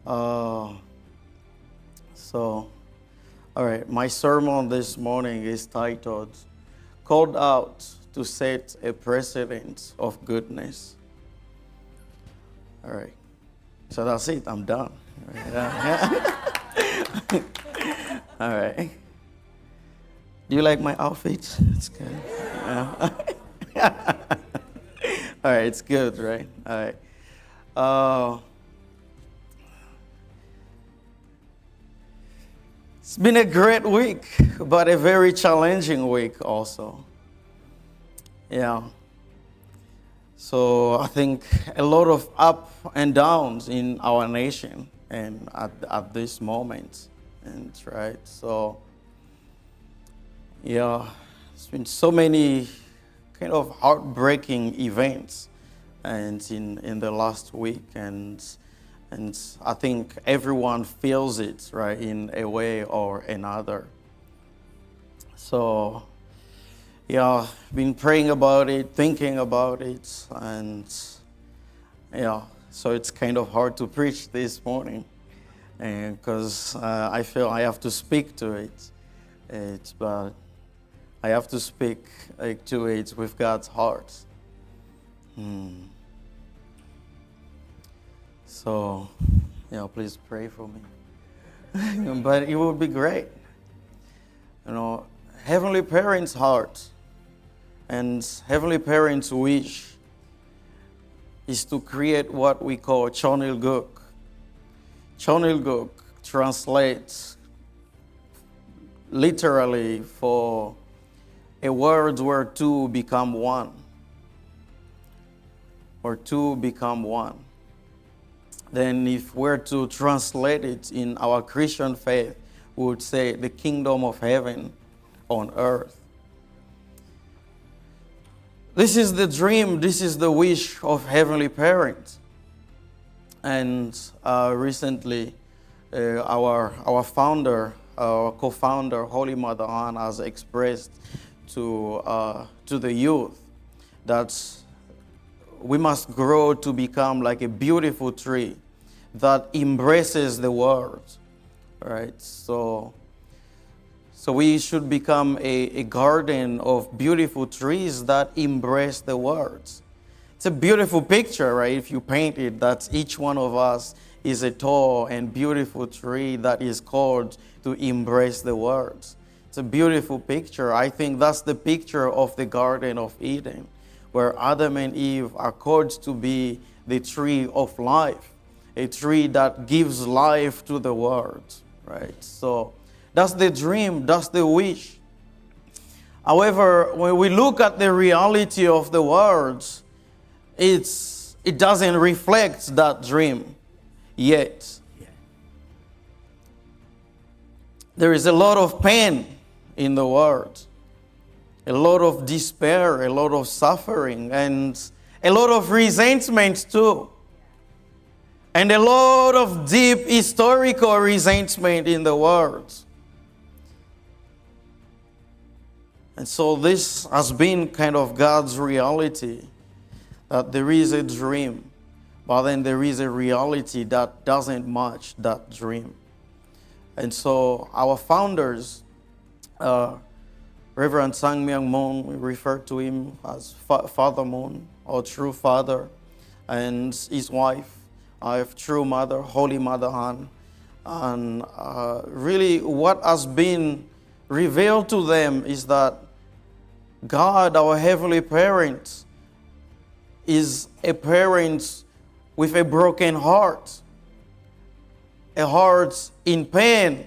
Uh, so, all right, my sermon this morning is titled, Called Out to Set a Precedent of Goodness. All right, so that's it, I'm done. All right. Do you like my outfit? It's good. Yeah. All right, it's good, right? All right. It's been a great week, but a very challenging week also. Yeah. So I think a lot of up and downs in our nation and at this moment. And right, so yeah, it's been so many kind of heartbreaking events and in the last week, and I think everyone feels it, right, in a way or another. So yeah, been praying about it, thinking about it, and yeah, so it's kind of hard to preach this morning, and because I feel I have to speak to it, but I have to speak to it with God's heart. So, please pray for me. But it would be great. Heavenly Parents' heart and Heavenly Parents' wish is to create what we call Chonilguk. Chonilguk translates literally for a world where two become one. Or two become one. Then if we're to translate it in our Christian faith, we would say the kingdom of heaven on earth. This is the dream, this is the wish of Heavenly Parents. And recently, our founder, our co-founder, Holy Mother Anne, has expressed to the youth that we must grow to become like a beautiful tree that embraces the world, right? So we should become a garden of beautiful trees that embrace the world. It's a beautiful picture, right? If you paint it, that each one of us is a tall and beautiful tree that is called to embrace the world. It's a beautiful picture. I think that's the picture of the Garden of Eden, where Adam and Eve are called to be the tree of life, a tree that gives life to the world, right? So that's the dream, that's the wish. However, when we look at the reality of the world, it doesn't reflect that dream yet. There is a lot of pain in the world, a lot of despair, a lot of suffering, and a lot of resentment too. And a lot of deep historical resentment in the world. And so this has been kind of God's reality, that there is a dream, but then there is a reality that doesn't match that dream. And so our founders, Reverend Sang Myung Moon, we refer to him as Father Moon, or True Father, and his wife, True Mother, Holy Mother Anne. And really what has been revealed to them is that God, our Heavenly Parent, is a parent with a broken heart, a heart in pain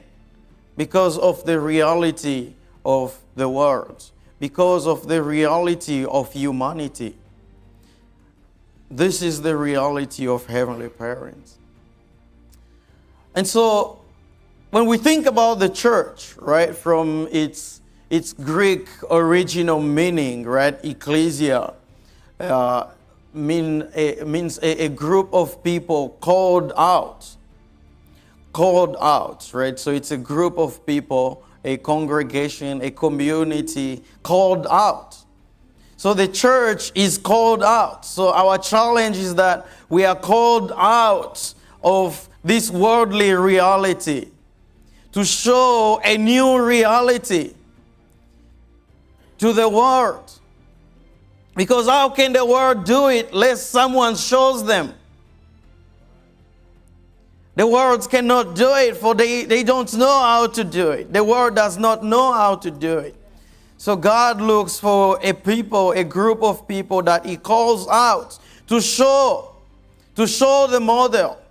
because of the reality of the world, because of the reality of humanity. This is the reality of Heavenly Parents. And so when we think about the church, right, from its Greek original meaning, right, ecclesia, means a group of people called out, right? So it's a group of people, a congregation, a community called out. So the church is called out. So our challenge is that we are called out of this worldly reality, to show a new reality to the world. Because how can the world do it unless someone shows them? The world cannot do it, for they don't know how to do it. The world does not know how to do it. So God looks for a people, a group of people that He calls out to show the model.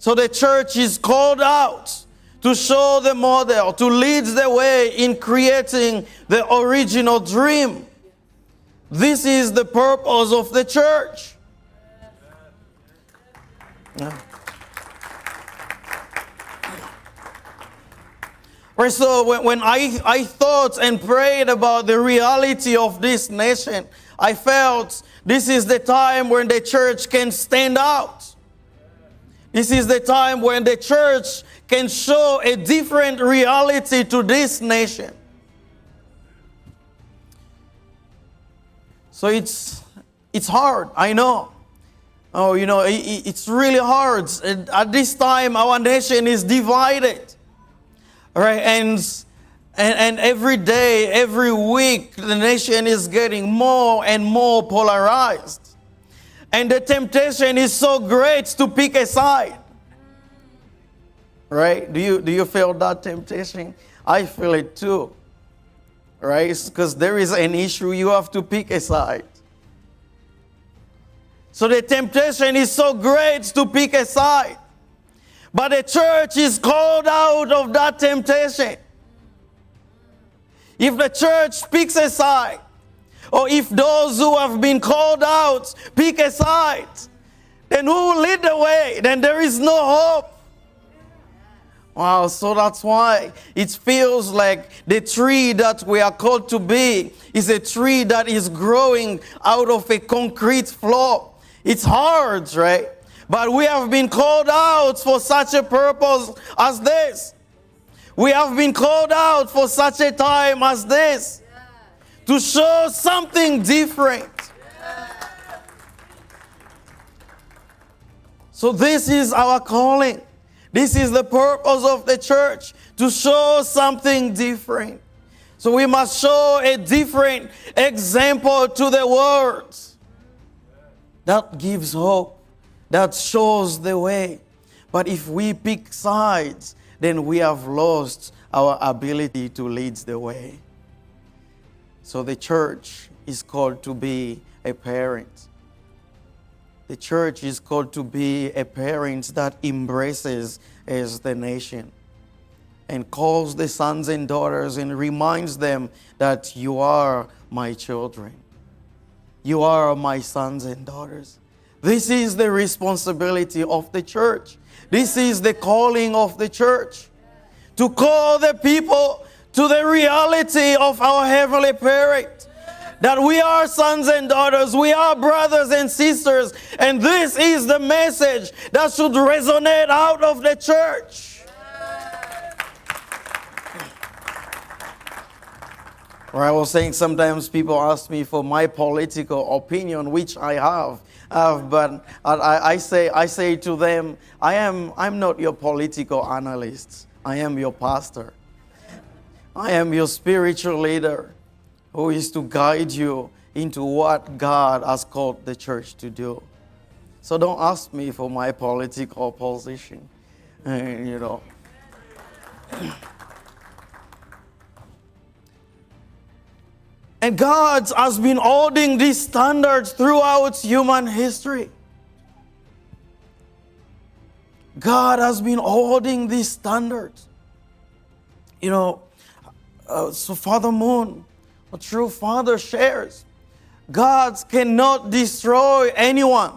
So the church is called out to show the model, to lead the way in creating the original dream. This is the purpose of the church. Yeah. Right, so when I thought and prayed about the reality of this nation, I felt this is the time when the church can stand out. This is the time when the church can show a different reality to this nation. So it's hard, I know. Oh, it's really hard. At this time, our nation is divided. All right, and every day, every week, the nation is getting more and more polarized. And the temptation is so great to pick a side. Right? Do you feel that temptation? I feel it too. Right? Because there is an issue, you have to pick a side. So the temptation is so great to pick a side. But the church is called out of that temptation. If the church picks a side, or if those who have been called out pick a side, then who will lead the way? Then there is no hope. Wow, so that's why it feels like the tree that we are called to be is a tree that is growing out of a concrete floor. It's hard, right? But we have been called out for such a purpose as this. We have been called out for such a time as this. To show something different. So this is our calling. This is the purpose of the church. To show something different. So we must show a different example to the world. That gives hope. That shows the way. But if we pick sides, then we have lost our ability to lead the way. So the church is called to be a parent. The church is called to be a parent that embraces as the nation and calls the sons and daughters and reminds them that you are my children. You are my sons and daughters. This is the responsibility of the church. This is the calling of the church. To call the people to the reality of our heavenly parent. That we are sons and daughters, we are brothers and sisters. And this is the message that should resonate out of the church. Or I was saying sometimes people ask me for my political opinion, which I have. But I say to them, I'm not your political analyst. I am your pastor. I am your spiritual leader who is to guide you into what God has called the church to do. So don't ask me for my political position. And God has been holding these standards throughout human history. God has been holding these standards. So Father Moon, a true father, shares, God cannot destroy anyone.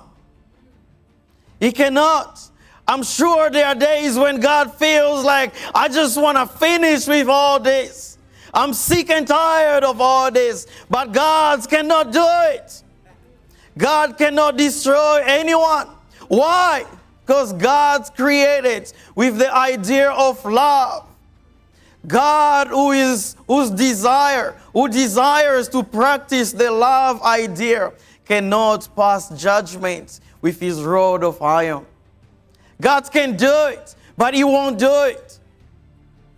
He cannot. I'm sure there are days when God feels like, I just want to finish with all this. I'm sick and tired of all this. But God cannot do it. God cannot destroy anyone. Why? Because God's created with the idea of love. God who desires to practice the love idea cannot pass judgment with his rod of iron. God can do it, but He won't do it.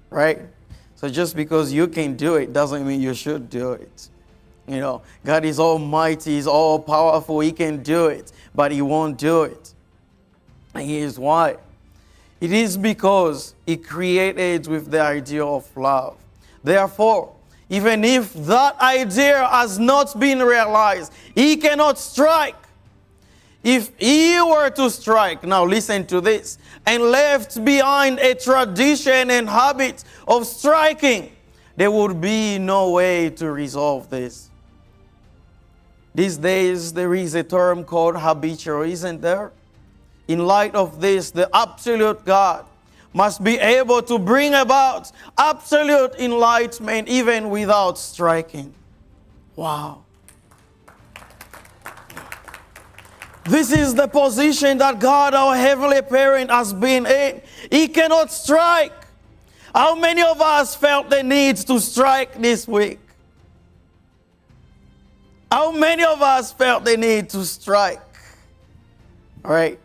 Right? So just because you can do it doesn't mean you should do it. You know, God is almighty, He's all powerful, He can do it, but He won't do it. And here's why. It is because He created with the idea of love. Therefore, even if that idea has not been realized, He cannot strike. If He were to strike, now listen to this, and left behind a tradition and habit of striking, there would be no way to resolve this. These days, there is a term called habitual, isn't there? In light of this, the absolute God must be able to bring about absolute enlightenment even without striking. Wow. This is the position that God, our Heavenly Parent, has been in. He cannot strike. How many of us felt the need to strike this week? How many of us felt the need to strike? All right.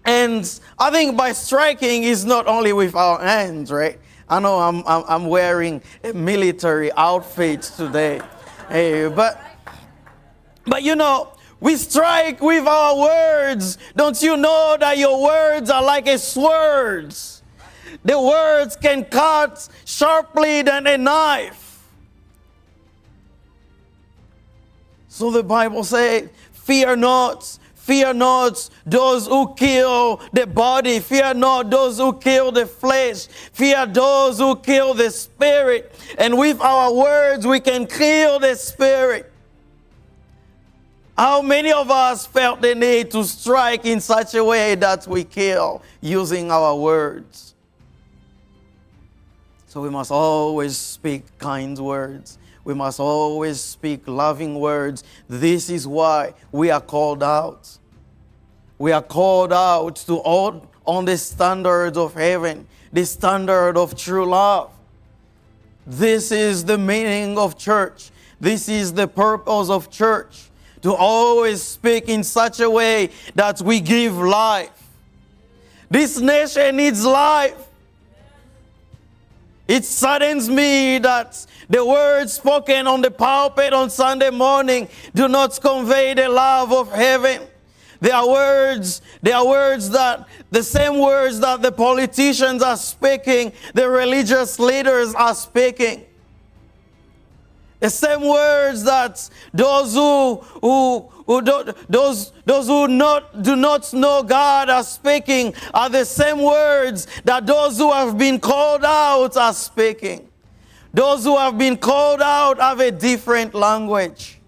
And I think by striking is not only with our hands, right? I know I'm wearing a military outfit today. Hey, but you know, we strike with our words. Don't you know that your words are like a sword? The words can cut sharply than a knife. So the Bible says, fear not those who kill the body. Fear not those who kill the flesh. Fear those who kill the spirit. And with our words, we can kill the spirit. How many of us felt the need to strike in such a way that we kill using our words? So we must always speak kind words. We must always speak loving words. This is why we are called out. We are called out to all on the standards of heaven, the standard of true love. This is the meaning of church. This is the purpose of church. To always speak in such a way that we give life. This nation needs life. It saddens me that the words spoken on the pulpit on Sunday morning do not convey the love of heaven. They are words that, the same words that the politicians are speaking, the religious leaders are speaking. The same words that those do not know God are speaking are the same words that those who have been called out are speaking. Those who have been called out have a different language.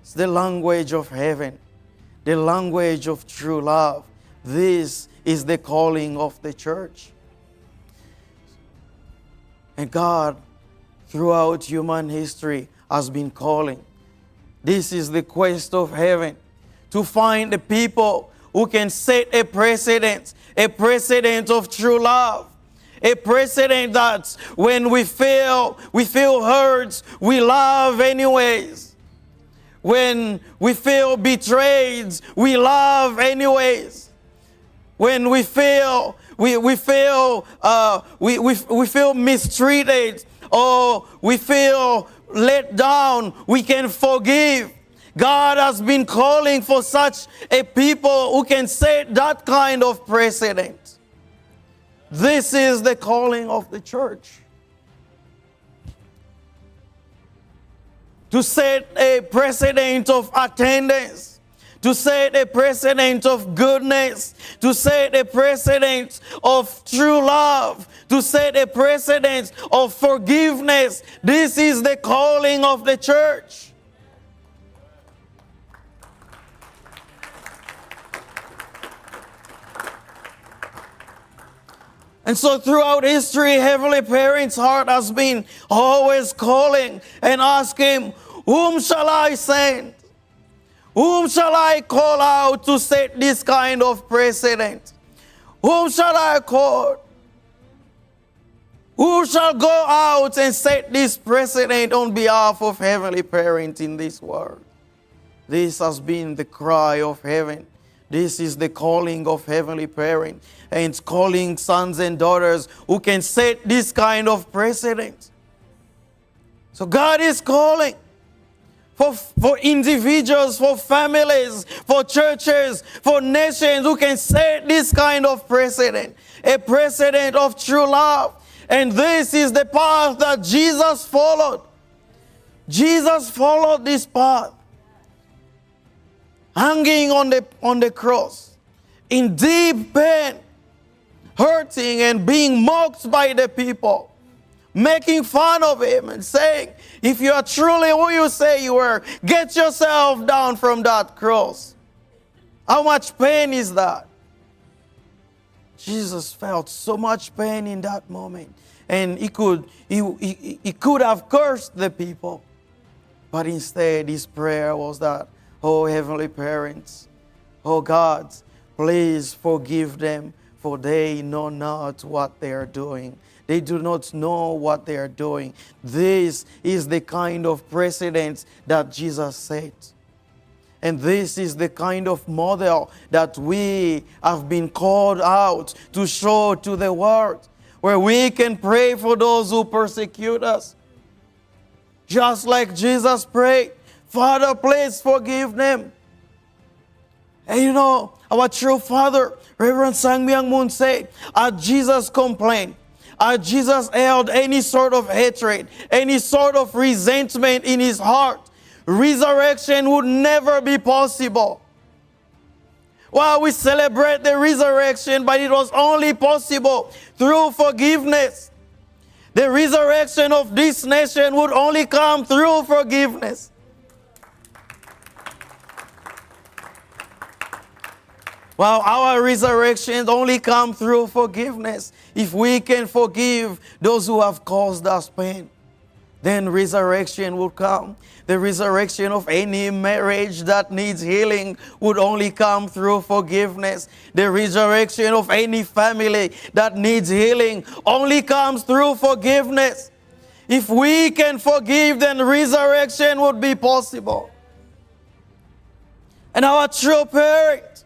It's the language of heaven, the language of true love. This is the calling of the church. And God, throughout human history, has been calling. This is the quest of heaven, to find the people who can set a precedent of true love, a precedent that when we feel hurt, we love anyways. When we feel betrayed, we love anyways. When we feel mistreated, or we feel let down, we can forgive. God has been calling for such a people who can set that kind of precedent. This is the calling of the church. To set a precedent of attendance, to set a precedent of goodness, to set a precedent of true love, to set a precedent of forgiveness. This is the calling of the church. And so throughout history, Heavenly Parent's heart has been always calling and asking, whom shall I send? Whom shall I call out to set this kind of precedent? Whom shall I call? Who shall go out and set this precedent on behalf of Heavenly Parent in this world? This has been the cry of heaven. This is the calling of heavenly parents, and it's calling sons and daughters who can set this kind of precedent. So God is calling for individuals, for families, for churches, for nations who can set this kind of precedent, a precedent of true love. And this is the path that Jesus followed. Jesus followed this path, hanging on the cross, in deep pain, hurting and being mocked by the people, making fun of him and saying, if you are truly who you say you are, get yourself down from that cross. How much pain is that? Jesus felt so much pain in that moment. And he could have cursed the people. But instead, his prayer was that, oh, heavenly parents, oh God, please forgive them, for they know not what they are doing. They do not know what they are doing. This is the kind of precedent that Jesus set. And this is the kind of model that we have been called out to show to the world, where we can pray for those who persecute us. Just like Jesus prayed, Father, please forgive them. And you know, our true Father, Reverend Sang Myung Moon said, as Jesus complained, as Jesus held any sort of hatred, any sort of resentment in his heart, resurrection would never be possible. Well, we celebrate the resurrection, but it was only possible through forgiveness. The resurrection of this nation would only come through forgiveness. Well, our resurrections only come through forgiveness. If we can forgive those who have caused us pain, then resurrection will come. The resurrection of any marriage that needs healing would only come through forgiveness. The resurrection of any family that needs healing only comes through forgiveness. If we can forgive, then resurrection would be possible. And our true parents,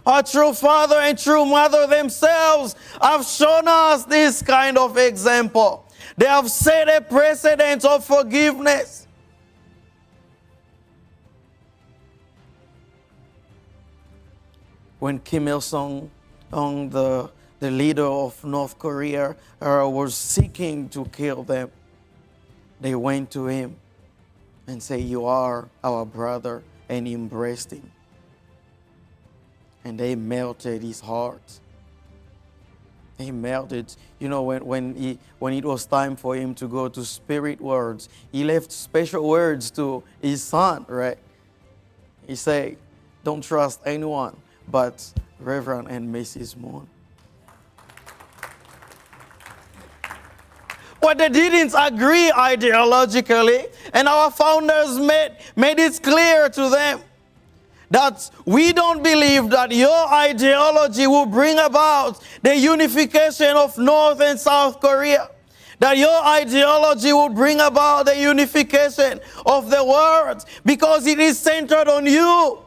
our true father and true mother themselves have shown us this kind of example. They have set a precedent of forgiveness. When Kim Il-sung, the leader of North Korea, was seeking to kill them, they went to him and said, "You are our brother," and embraced him. And they melted his heart. He melted. You know, when it was time for him to go to spirit words, he left special words to his son, right? He said, "Don't trust anyone but Reverend and Mrs. Moon." But they didn't agree ideologically, and our founders made it clear to them that we don't believe that your ideology will bring about the unification of North and South Korea. That your ideology will bring about the unification of the world because it is centered on you.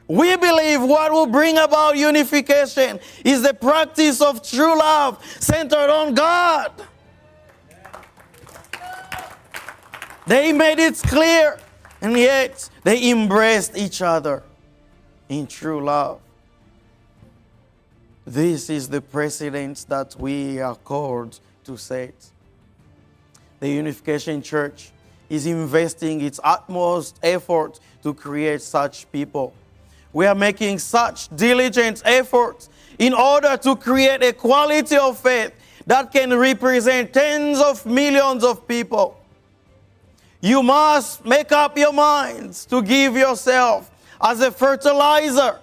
We believe what will bring about unification is the practice of true love centered on God. They made it clear. And yet, they embraced each other in true love. This is the precedent that we are called to set. The Unification Church is investing its utmost effort to create such people. We are making such diligent efforts in order to create a quality of faith that can represent tens of millions of people. You must make up your minds to give yourself as a fertilizer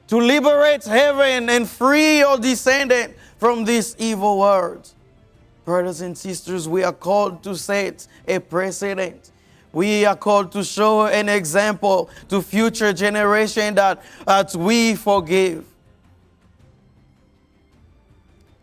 to liberate heaven and free your descendant from this evil world. Brothers and sisters, we are called to set a precedent. We are called to show an example to future generations that we forgive.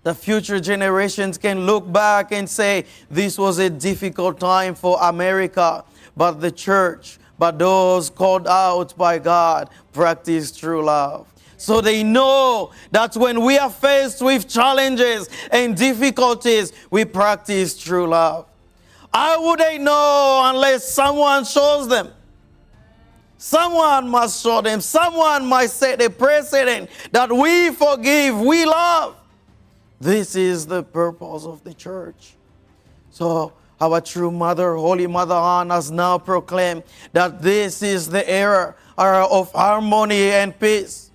The future generations can look back and say, this was a difficult time for America, but the church but those called out by God practice true love. So they know that when we are faced with challenges and difficulties, we practice true love. How would they know unless someone shows them? Someone must show them. Someone must set a precedent that we forgive, we love. This is the purpose of the church. So our true mother, Holy Mother Anne, has now proclaimed that this is the era of harmony and peace.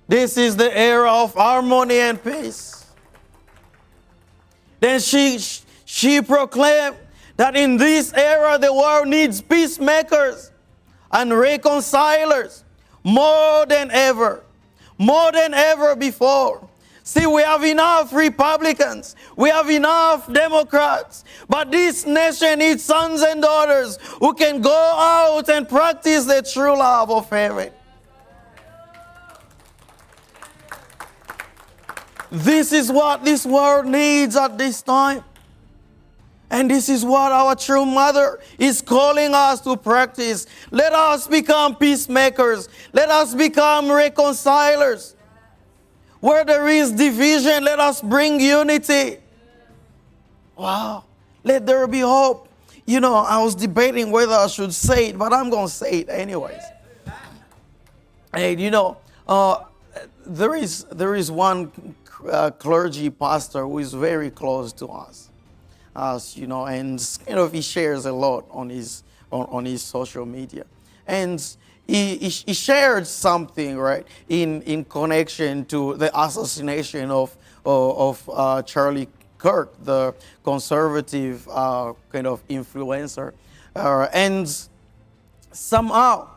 This is the era of harmony and peace. Then she proclaimed that in this era the world needs peacemakers and reconcilers more than ever before. See, we have enough Republicans, we have enough Democrats, but this nation needs sons and daughters who can go out and practice the true love of heaven. This is what this world needs at this time. And this is what our true mother is calling us to practice. Let us become peacemakers. Let us become reconcilers. Where there is division, let us bring unity. Wow. Let there be hope. You know, I was debating whether I should say it, but I'm going to say it anyways. And you know, there is one clergy pastor who is very close to us. You know, and he shares a lot on his social media, and he shared something, right, in connection to the assassination of Charlie Kirk, the conservative kind of influencer, and somehow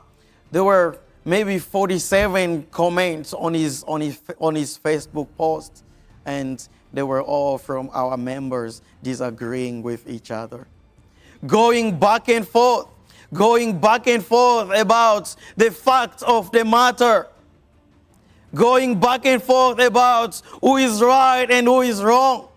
there were maybe 47 comments on his Facebook post, and they were all from our members disagreeing with each other. Going back and forth about the fact of the matter. Going back and forth about who is right and who is wrong.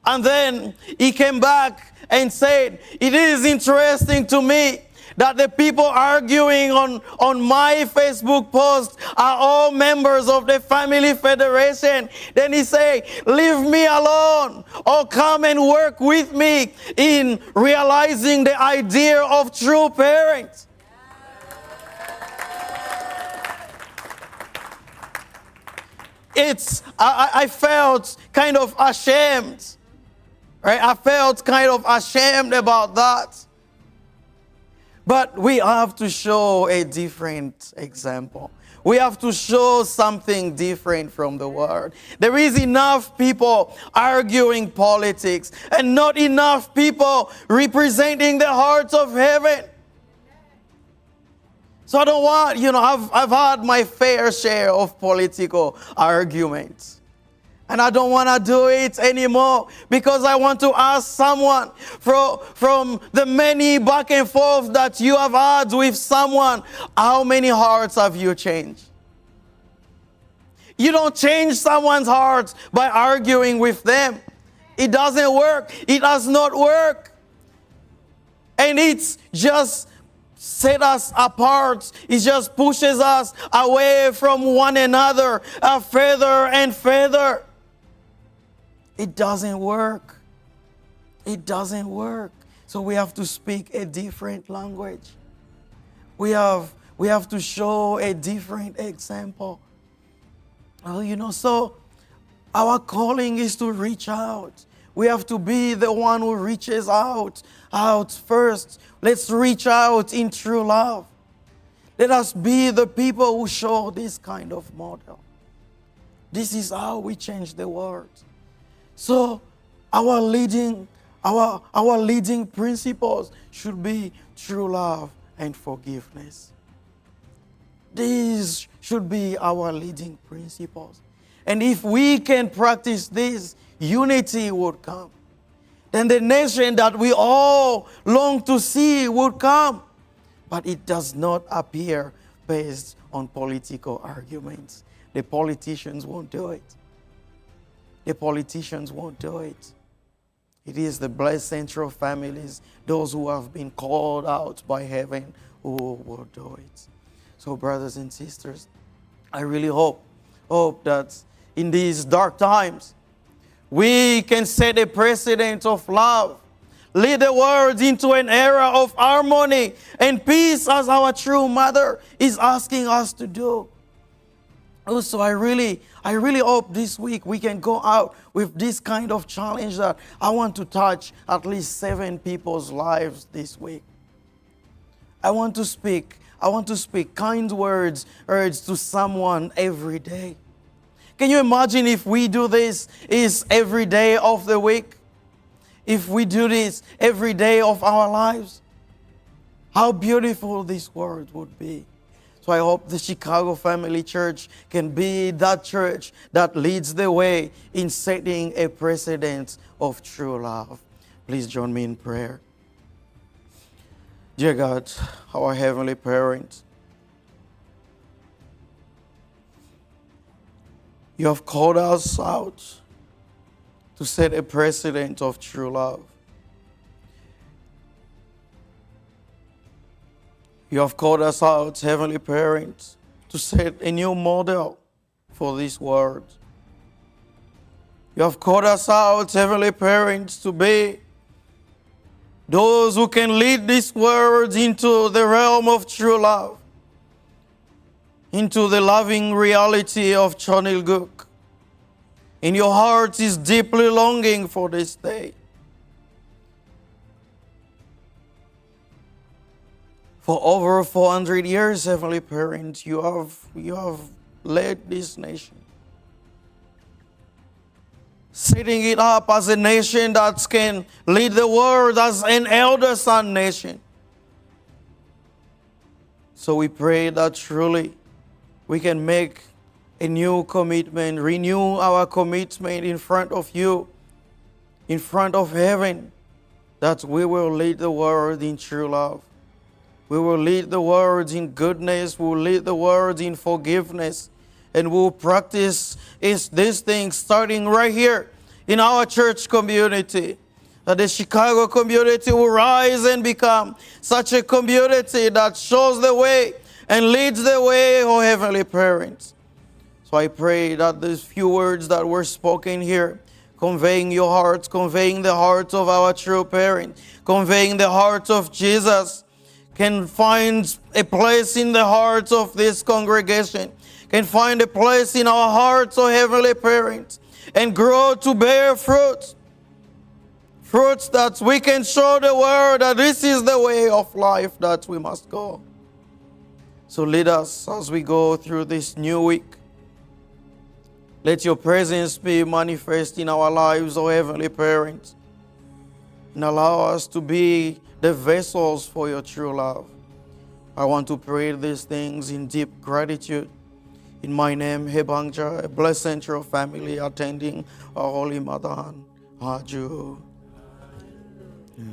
And then he came back and said, it is interesting to me that the people arguing on my Facebook post are all members of the Family Federation. Then he said, leave me alone or come and work with me in realizing the idea of true parents. I felt kind of ashamed. Right? I felt kind of ashamed about that. But we have to show a different example. We have to show something different from the world. There is enough people arguing politics and not enough people representing the hearts of heaven. So I don't want, I've had my fair share of political arguments. And I don't want to do it anymore because I want to ask someone from the many back and forth that you have had with someone, how many hearts have you changed? You don't change someone's heart by arguing with them. It doesn't work. It does not work. And it's just set us apart. It just pushes us away from one another further and further. It doesn't work. It doesn't work. So we have to speak a different language. We have to show a different example. Well, so our calling is to reach out. We have to be the one who reaches out first. Let's reach out in true love. Let us be the people who show this kind of model. This is how we change the world. So our leading principles should be true love and forgiveness. These should be our leading principles. And if we can practice this, unity would come. Then the nation that we all long to see would come. But it does not appear based on political arguments. The politicians won't do it. The politicians won't do it. It is the blessed central families, those who have been called out by heaven, who will do it. So brothers and sisters, I really hope that in these dark times, we can set a precedent of love, lead the world into an era of harmony and peace as our true mother is asking us to do. Also, I really hope this week we can go out with this kind of challenge that I want to touch at least 7 people's lives this week. I want to speak kind words to someone every day. Can you imagine if we do this is every day of the week? If we do this every day of our lives? How beautiful this world would be. So I hope the Chicago Family Church can be that church that leads the way in setting a precedent of true love. Please join me in prayer. Dear God, our Heavenly Parent, you have called us out to set a precedent of true love. You have called us out, Heavenly Parent, to set a new model for this world. You have called us out, Heavenly Parent, to be those who can lead this world into the realm of true love, into the loving reality of Chonilguk. And your heart is deeply longing for this day. For over 400 years, Heavenly Parent, you have led this nation, setting it up as a nation that can lead the world as an elder son nation. So we pray that truly we can make a new commitment, renew our commitment in front of you, in front of heaven, that we will lead the world in true love. We will lead the world in goodness. We will lead the world in forgiveness. And we will practice these things starting right here in our church community. That the Chicago community will rise and become such a community that shows the way and leads the way, oh Heavenly Parents. So I pray that these few words that were spoken here, conveying your heart, conveying the heart of our true parent, conveying the heart of Jesus, can find a place in the hearts of this congregation, can find a place in our hearts, oh Heavenly Parent, and grow to bear fruit. Fruits that we can show the world that this is the way of life that we must go. So lead us as we go through this new week. Let your presence be manifest in our lives, oh Heavenly Parent, and allow us to be the vessels for your true love. I want to pray these things in deep gratitude. In my name, Hebangja, a blessed central family attending our Holy Mother, Haju. Yeah.